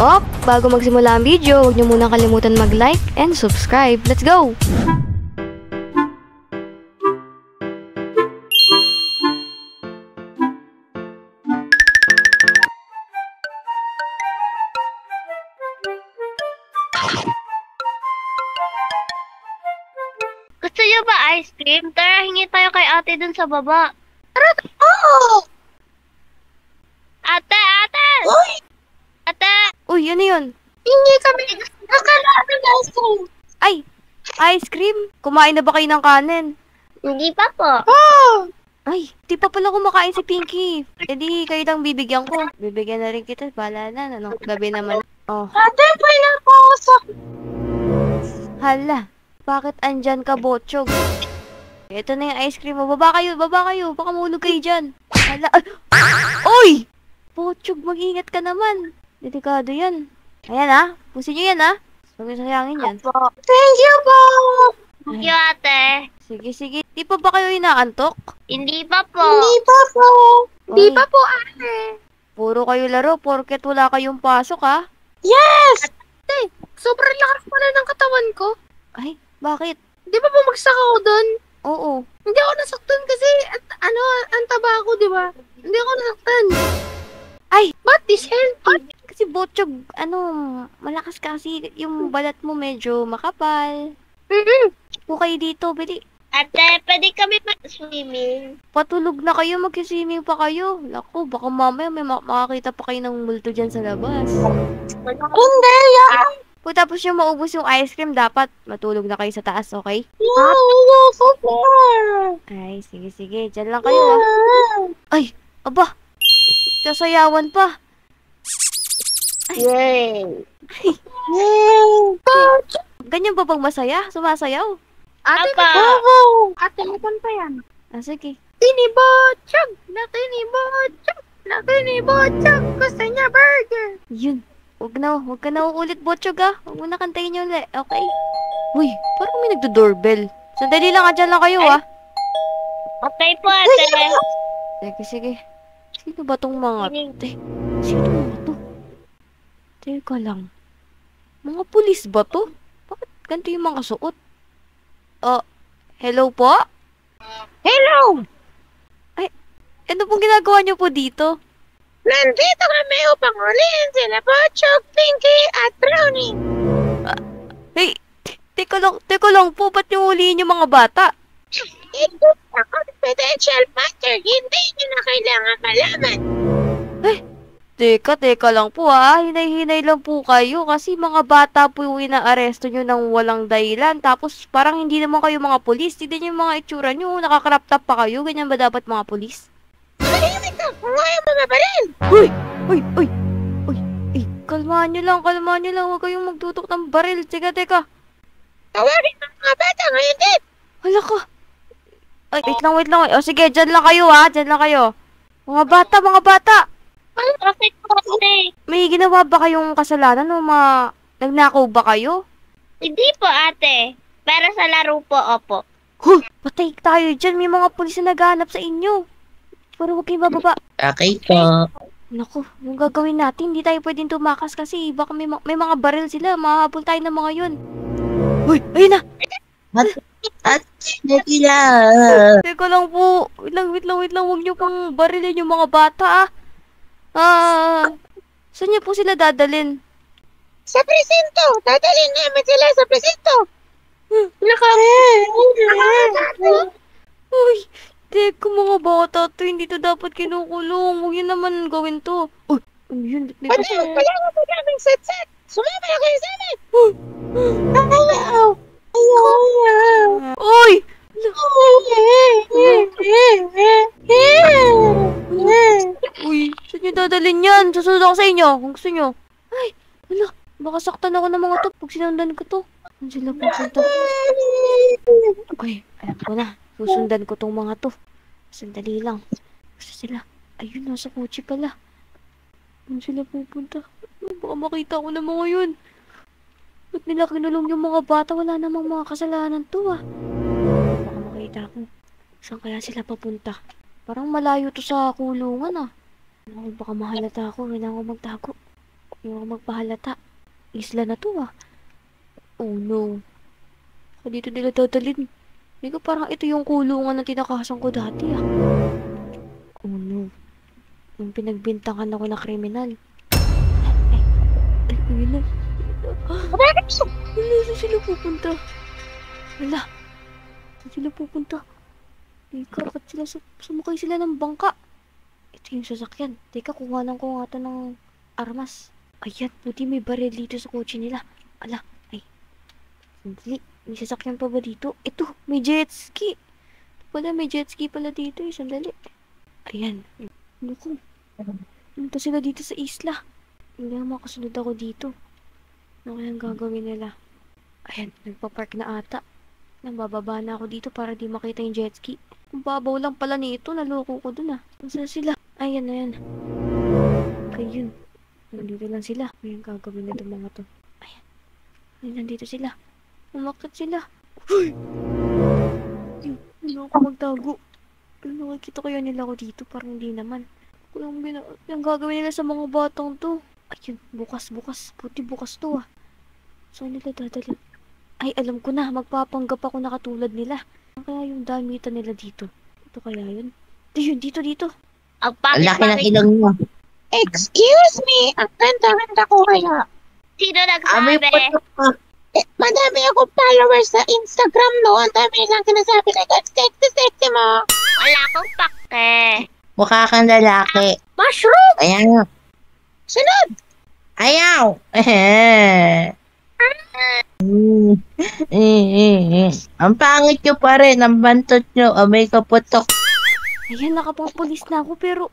Bago magsimula ang video, huwag niyo muna kalimutan mag-like and subscribe. Let's go! Gusto niyo ba ice cream? Tara, hingi tayo kay ate dun sa baba. Tara, oo! Ate! Uy! Ate! Uy, ano yun? Hindi kami nakalaman ng ice cream. Ay! Ice cream? Kumain na ba kayo ng kanin? Hindi pa po. Oh! Ay, di pa pala kumakain si Pinky. E di, kayo lang bibigyan ko. Bibigyan na rin kita. Bahala na. Ano? Gabi naman. Oh. Ate, pwede na po ako sa... Hala. Bakit andyan ka, Botchog? Ito na yung ice cream mo. Baba kayo. Baka mahulog kayo dyan. Hala. Uy! Botchog, mag-ingat ka naman. Delikado yan. Ayan ah. Pusin nyo yan ah. Huwag sayangin yan. Thank you po! Thank you, ate. Sige. Di pa ba kayo inaantok? Hindi pa po. Hindi pa po. Hindi Uy. pa po, ate. Puro kayo laro porket wala kayong pasok ah. Yes! Ate, sobrang lakas pala ng katawan ko. Ay, bakit? Di ba bumagsak ako doon? Oo. Hindi ako nasaktan kasi, ang taba ako, di ba? Hindi ako nasaktan. Ay! But this healthy. Kasi Botchog, malakas kasi yung balat mo medyo makapal. Po kayo dito, bili. Ate, pwede kami mag-swimming. Patulog na kayo, mag-swimming pa kayo. Naku, baka mamaya may makakita pa kayo ng multo dyan sa labas. Hindi, yan. Kung tapos yung maubos yung ice cream, dapat matulog na kayo sa taas, okay? Ay, sige. Diyan lang kayo, ah. Ay, aba. Sasayawan pa. Yay! Ganyan ba pag masaya? Sumasayaw? Ate, Apa. ate, mapan pa yan. Ah, sige. Tinibotchog! Nakinibotchog! Gusto niya burger! Yun. Huwag ka na uulit, Botchog, ah. Huwag mo na kantayin yun ulit, okay? Uy, parang may nagdo-doorbell. Sandali lang, dyan lang kayo, ah. Okay po, ate. Sige. Sino ba tong mga... Sino mga to? Teka lang. Mga pulis ba to? Bakit ganito yung mga suot? Hello po? Hello! Ano pong ginagawa niyo po dito? Nandito kami upang huliin sila Botchog, Pinky at Brownie. Hey, teka lang po. Ba't niyo huliin yung mga bata? Ito ang confidential matter. Hindi nyo na kailangan malaman. Teka lang po ha. Hinay-hinay lang po kayo kasi mga bata po yung inaaresto nyo ng walang dahilan. Tapos parang hindi naman kayo mga pulis. Tignan yung mga itsura nyo. Nakakrap top pa kayo. Ganyan ba dapat mga pulis? Tahimik ka kung ayaw mga baril. Uy! Kalmahan nyo lang. Huwag kayong magtutok ng baril. Teka. Tawagin ng mga bata ngayon din. Hala ka. Ay, wait lang. O sige, dyan lang kayo ha. Mga bata. Bakit po, ate? May ginawa ba kayong kasalanan o nagnakaw ba kayo? Hindi po, ate. Pero sa laro po, opo. Patay tayo dyan. May mga pulis na naghahanap sa inyo. Pero huwag kayong bababa. Okay po. Naku, yung gagawin natin, hindi tayo pwedeng tumakas kasi baka may mga baril sila. Mahabol tayo ng mga yun. Uy, ayun na! At nagila. Teka lang po. Wait lang. Huwag niyo pong barilin yung mga bata saan niyo po sila dadalin? Sa presinto. Dadalhin namin sila sa presinto. Uy, teka mga bata to. Hindi to dapat kinukulong. Huwag yun naman gawin to. Uy, ano yun? Wala mo namin set. Sumama na kayo sa amin. Ayaw. Uy! Uy, saan niyo dadalhin yan? Susunod ako sa inyo kung gusto niyo. Ay, wala. Baka saktan ako ng mga to pag sinundan ko to. Saan sila pupunta? Okay, alam ko na. Susundan ko tong mga to. Sandali lang. Gusto sila. Ayun, nasa kotse pala. Saan sila pupunta? Baka makita ko ng mga yun. Ba't nila kinulong yung mga bata? Wala namang mga kasalanan to Baka makita ko. Saan kaya sila papunta? Parang malayo to sa kulungan Baka mahalata ako. Kailangan ko magtago. Hindi ako magpahalata. Isla na to ah. Oh no. Ako dito nila dadalhin. Hindi ko parang ito yung kulungan na tinakasan ko dati ah. Oh no. Yung pinagbintangan ako na kriminal. Ay, ayun na. Bakit siya? Wala, saan sila pupunta? Wala. Saan sila pupunta? Teka, ba't sila sumakay sila ng bangka? Ito yung sasakyan. Teka, kuhanan ko nga ito ng armas. Ayan, buti may baril dito sa kotse nila. Ala, ay. Sandali, may sasakyan pa ba dito? Ito, may jet ski. Wala, may jet ski pala dito eh. Sandali. Ayan. Ano ko? Punta sila dito sa isla. Hindi na makasunod ako dito. Ano kayang gagawin nila? Ayan, nagpa-park na ata. Nabababa na ako dito para di makita yung jet ski. Ang babaw lang pala nito, naloko ko dun ah. Saan sila? Ayan, ayan. Ayun. Nandito lang sila. Ayan, gagawin na itong mga to. Ayan. Ayan, nandito sila. Umakit sila. Uy! Hindi ako magtago. Nakikita kaya nila ako dito? Parang hindi naman. Yung gagawin nila sa mga batang to. Ayun, bukas. Buti bukas to ah. Saan nila dadalhin? Ay, alam ko na. Magpapanggap ako na katulad nila. Ano kaya yung damitan nila dito? Ito kaya yun? Ayun, dito. Ang Ang laki ng pangit-pangit. ilong mo. Excuse me, ang ganda-ganda ko kaya. Sino Amoy nagsabi? putok ka. Madami akong followers sa Instagram noon. Dami lang sinasabi na sexy mo. Wala akong pake. Mukha kang lalaki. Mushroom! Ayaw. Sunod! Ayaw. Ang pangit nyo pa rin. Ang bantot nyo. Amoy kaputok. Ayan, nakapapulis na ako pero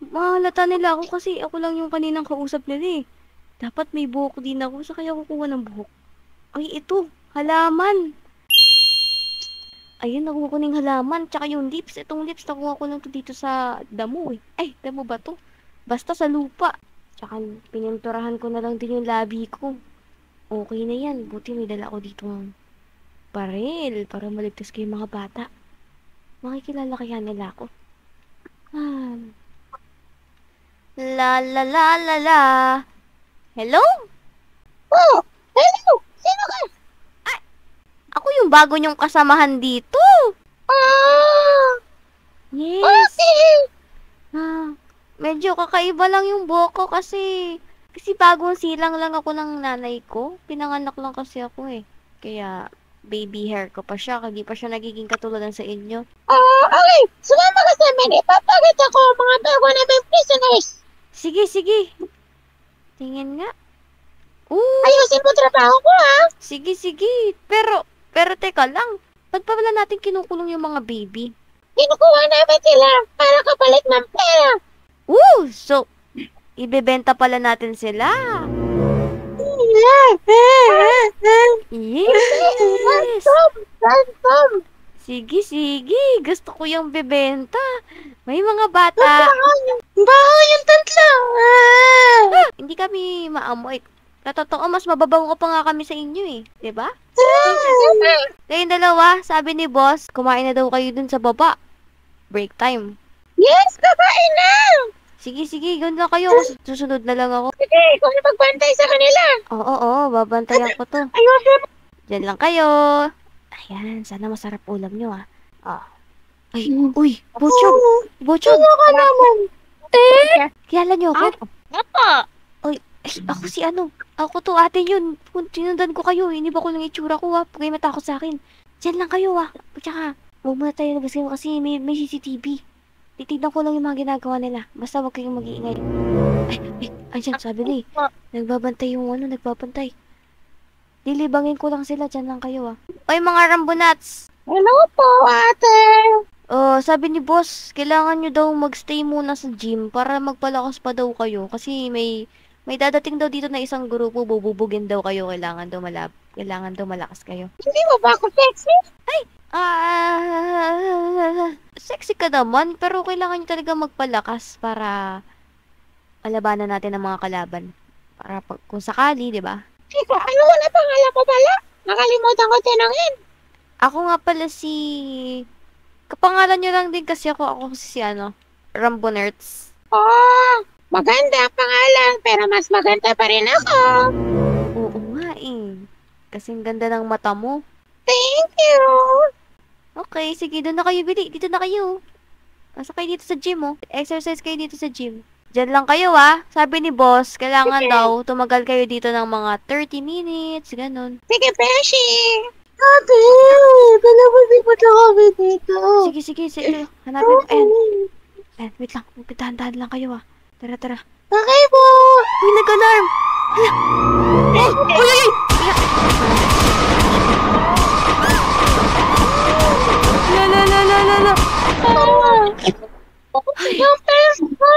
mahalata nila ako kasi ako lang yung kaninang kausap nila eh. Dapat may buhok din ako sa kaya kukuha ng buhok. Ay, ito. Halaman. Ayun, nakuha ko ng halaman. Tsaka yung lips. Itong lips, nakuha ko lang to dito sa damo eh. Ay, damo ba to? Basta sa lupa. Tsaka pininturahan ko na lang din yung labi ko. Okay na yan. Buti may dala ko dito ng baril para maligtas ko yung mga bata. Makikilala kaya nila ako. La la la la la. Hello? Oh, hello! Sino ka? Ako yung bago niyong kasamahan dito. Ah, Yes. okay. Medyo kakaiba lang yung buhok ko kasi bagong silang lang ako ng nanay ko. Pinanganak lang kasi ako eh. Kaya baby hair ko pa siya. Hindi pa siya nagiging katulad ng sa inyo. Okay. Sumama ka sa amin. Ipapagat ako ang mga bago namin prisoners. Sige. Tingin nga. Ayusin mo trabaho ko, ha? Sige. Pero teka lang. Ba't pa wala natin kinukulong yung mga baby? Kinukuha namin sila para kapalit ng pera. So, ibebenta pala natin sila. Yes. Ransom. Sige. Gusto ko yung bebenta. May mga bata. Baho yung tatlo. Hindi kami maamoy. Sa totoo, mas mababaw ko pa nga kami sa inyo eh. Diba? Kayong dalawa, sabi ni boss, kumain na daw kayo dun sa baba. Break time. Yes, kakain na. Sige, gano'n lang kayo. Susunod na lang ako. Sige, ikaw na magbantay sa kanila. Oo, babantayan ko to. Ayusin mo. Diyan lang kayo. Ayan, sana masarap ulam nyo ah. Ay, uy, Bochog. Sino ka naman? Kilala nyo ako? Opo. Ay, ako si ano. Ako to, ate yun. Sinundan ko kayo. Hindi ba ko lang itsura ko ha? Huwag kayo matakot sa akin. Diyan lang kayo ha. Tsaka, huwag muna tayo labas kayo kasi may CCTV. Titignan ko lang yung mga ginagawa nila. Basta huwag kayong mag-iingay. Andyan, sabi ni. Nagbabantay yung nagbabantay. Lilibangin ko lang sila. Diyan lang kayo Oy, mga Rambonats! Hello po, ate. Sabi ni boss, kailangan nyo daw magstay muna sa gym para magpalakas pa daw kayo. Kasi may dadating daw dito na isang grupo, bububugin daw kayo. Kailangan daw malakas kayo. Hindi mo ba ako sexy? Sexy ka naman, pero kailangan nyo talaga magpalakas para malabanan natin ang mga kalaban. Para kung sakali, di ba? Teka, ano wala pangalan mo pala? Nakalimutan ko tinangin. Ako nga pala si... Kapangalan nyo lang din kasi ako si Rambo Nerds. Maganda ang pangalan, pero mas maganda pa rin ako. Oo nga eh. Kasing ganda ng mata mo. Thank you. Okay, sige, doon na kayo, Bili. Dito na kayo. Pasok kayo dito sa gym, oh. Exercise kayo dito sa gym. Diyan lang kayo, ah. Sabi ni boss, kailangan Sige. daw tumagal kayo dito ng mga 30 minutes, ganun. Sige, Beshi. Ate, dalawang po na kami dito. Sige, sige, sige. Hanapin. Ayan. Ayan, wait lang. Dahan-dahan lang kayo, ah. Tara, tara. Okay po. Uy, nag-alarm! Hala! Uy, uy, uy! Hala! La, la, la, la, la, la. Yung pants ko.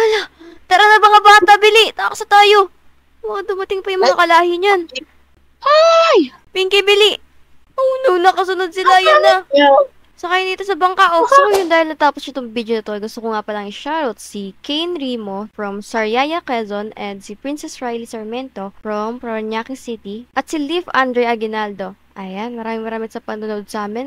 Hala! Tara na mga bata, Bili! Taksa tayo! Mga dumating pa yung mga kalahi niyan. Ay! Pinky, Bili! Oh no, nakasunod sila. Yan na. Sakay dito sa bangka. Oh, so yun, dahil natapos itong video na to, gusto ko nga palang i-shoutout si Kane Rimo from Sariaya, Quezon, and si Princess Riley Sarmiento from Parañaque City, at si Liv Andre Aguinaldo. Ayan, maraming sa panonood sa amin.